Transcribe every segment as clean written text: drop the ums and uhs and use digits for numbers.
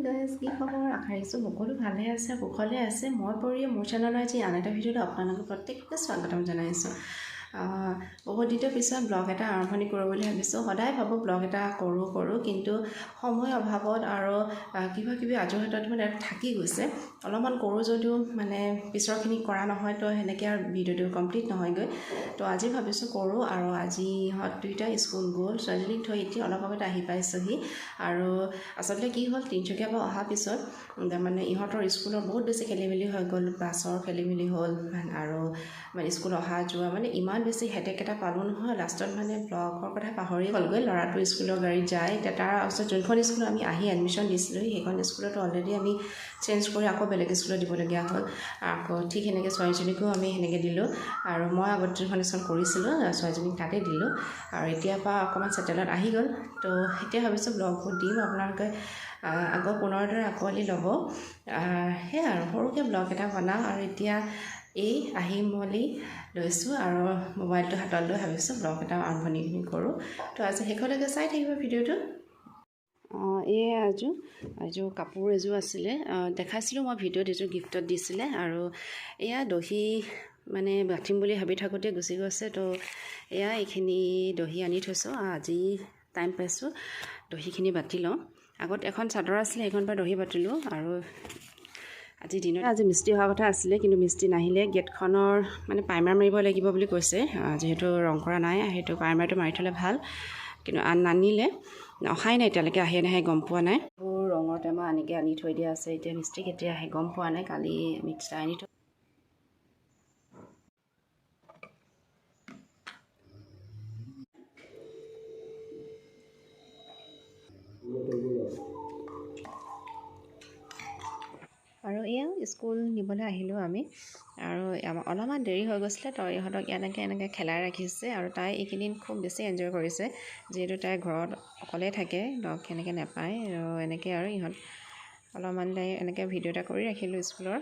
guys কি খবৰ আশা ৰাখিছোঁ সকলো ভালে আছে কুশলে আছে মই পৰি মোৰ চেনেলৰ আজি আন এটা ভিডিঅ'ত আপোনালোকক প্ৰত্যেককে স্বাগতম জনাইছোঁ বহুত দিনৰ পিছত ব্লগ এটা আৰম্ভণি কৰোঁ বুলি ভাবিছোঁ সদায় ভাবোঁ ব্লগ এটা কৰোঁ কিন্তু সময় অভাৱত আৰু কিবা কিবি আজুহাতত মানে থাকি গৈছে অলপমান কৰোঁ যদিও মানে পিছৰখিনি কৰা নহয় তো সেনেকৈ আৰু ভিডিঅ'টো কমপ্লিট নহয়গৈ তো আজি ভাবিছোঁ কৰোঁ আৰু আজি ইহঁত দুইটা স্কুল গ'ল ছোৱালীজনীক থৈ এতিয়া অলপ আগত আহি পাইছোঁহি আৰু আচলতে কি হ'ল তিনিচুকীয়াৰ পৰা অহাৰ পিছত মানে ইহঁতৰ স্কুলৰ বহুত বেছি খেলি মেলি হৈ গ'ল বাছৰ খেলি মেলি হ'ল আৰু মানে স্কুল অহা যোৱা মানে ইমান বেছি হেডেক এটা পালোঁ নহয় লাষ্টত মানে ব্লগৰ কথা পাহৰি গ'লগৈ ল'ৰাটো স্কুলৰ গাড়ীত যায় এতিয়া তাৰ পাছত যোনখন স্কুলত আমি আহি এডমিশ্যন দিছিলোঁ সেইখন স্কুলতো অলৰেডি আমি চেঞ্জ কৰি আকৌ বেলেগ স্কুলত দিবলগীয়া হ'ল আকৌ ঠিক সেনেকৈ ছোৱালীজনীকো আমি সেনেকৈ দিলোঁ আৰু মই আগত যোনখন স্কুল কৰিছিলোঁ ছোৱালীজনীক তাতে দিলোঁ আৰু এতিয়াৰ পৰা অকণমান চেটেলত আহি গ'ল তো এতিয়া ভাবিছোঁ ব্লগবোৰ দিম আপোনালোকে আকৌ পুনৰ দৰে আঁকোৱালি ল'ব সেয়াই আৰু সৰুকৈ ব্লগ এটা বনাওঁ আৰু এতিয়া এই আহি মেলি লৈছোঁ আৰু মোবাইলটো হাতত লৈ ভাবিছোঁ ব্লগ এটা আৰম্ভণি কৰোঁ তো আজি শেষলৈকে চাই থাকিব ভিডিঅ'টো এই এযোৰ কাপোৰ এযোৰ আছিলে দেখাইছিলোঁ মই ভিডিঅ'ত এযোৰ গিফ্টত দিছিলে আৰু এয়া দহি মানে বাঠিম বুলি ভাবি থাকোঁতে গুচি গৈছে তো এয়া এইখিনি দহি আনি থৈছোঁ আজি টাইম পাইছোঁ দহিখিনি বাতি লওঁ আগত এখন চাদৰ আছিলে সেইখন পৰা দহি বাতিলোঁ আৰু আজি মিস্ত্ৰী হোৱা কথা আছিলে কিন্তু মিস্ত্ৰী নাহিলে গেটখনৰ মানে প্ৰাইমাৰ মাৰিব লাগিব বুলি কৈছে যিহেতু ৰং কৰা নাই সেইটো প্ৰাইমাৰটো মাৰি থ'লে ভাল কিন্তু নানিলে অহাই নাই এতিয়ালৈকে আহে নাহে গম পোৱা নাই ৰঙৰ টেমা এনেকৈ আনি থৈ দিয়া আছে এতিয়া মিস্ত্ৰী কেতিয়া আহে গম পোৱা নাই কালি মিক্সাৰ আনি থৈ আৰু এয়া স্কুল নিবলৈ আহিলোঁ আমি আৰু অলপমান দেৰি হৈ গৈছিলে তো ইহঁতক এনেকৈ খেলাই ৰাখিছে আৰু তাই এইকেইদিন খুব বেছি এনজয় কৰিছে যিহেতু তাই ঘৰত অকলে থাকে লগ সেনেকৈ নাপায় আৰু এনেকৈ আৰু ইহঁত অলপমান তাই এনেকৈ ভিডিঅ' এটা কৰি ৰাখিলোঁ স্কুলৰ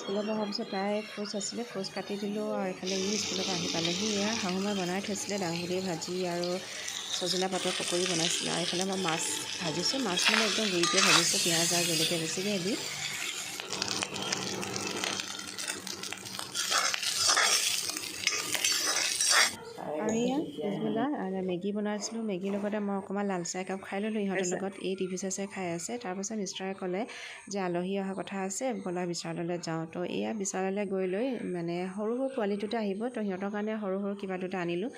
স্কুলৰ পৰা অহাৰ পিছত তাই ফ্ৰুটছ আছিলে ফ্ৰুটছ কাটি দিলোঁ আৰু এইফালে স্কুলৰ পৰা আহি পালেহি এয়া শাহুমাই বনাই থৈছিলে দাংবডি ভাজি আৰু সজনা পাতৰ পকৰি বনাইছিলে আৰু এইফালে মই মাছ ভাজিছোঁ মাছ মানে একদম গুৰিকৈ ভাজিছোঁ পিঁয়াজ আৰু জলকীয়া বেছিকৈ দি আৰু এয়া পিছবেলা মেগী বনাইছিলোঁ মেগীৰ লগতে মই অকণমান লাল চাহ একাপ খাই ল'লোঁ ইহঁতৰ লগত এই টিভি চাই খাই আছে তাৰপাছত মিষ্টাৰে ক'লে যে আলহী অহা কথা আছে ব'লা বিশাললৈ যাওঁ তো এয়া বিশাললৈ গৈ লৈ মানে সৰু পোৱালি দুটা আহিব তো সিহঁতৰ কাৰণে সৰু কিবা দুটা আনিলোঁ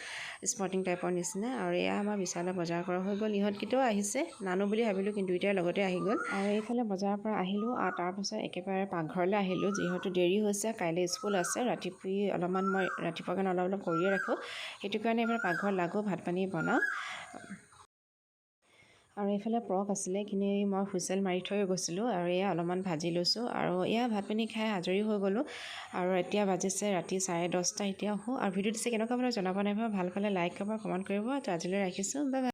স্পৰ্টিং টাইপৰ নিচিনা আৰু এয়া আমাৰ বিশালত বজাৰ কৰা হৈ গ'ল ইহঁতকেইটাও আহিছে নানো বুলি ভাবিলোঁ কিন্তু দুইটাৰ লগতে আহি গ'ল আৰু এইফালে বজাৰৰ পৰা আহিলোঁ আৰু তাৰপাছত একেবাৰে পাকঘৰলৈ আহিলোঁ যিহেতু দেৰি হৈছে কাইলৈ স্কুল আছে ৰাতিপুৱা অলপমান মই ৰাতিপুৱা কাৰণে অলপ কৰিয়ে ৰাখোঁ সেইটো কাৰণে এবাৰ পাকঘৰত লাগো ভাত পানী বনাওঁ আৰু এইফালে পৰক আছিলে কিন্তু মই হুইচেল মাৰি থৈ গৈছিলোঁ আৰু এয়া অলপমান ভাজি লৈছোঁ আৰু এয়া ভাত পানী খাই আজৰি হৈ গ'লোঁ আৰু এতিয়া বাজিছে ৰাতি 10:30 এতিয়া আহোঁ আৰু ভিডিঅ' দিছে কেনেকুৱা মানে জনাব নাই ভাল পালে লাইক কৰিব কমেণ্ট কৰিব তো আজিলৈ ৰাখিছোঁ বাই বাই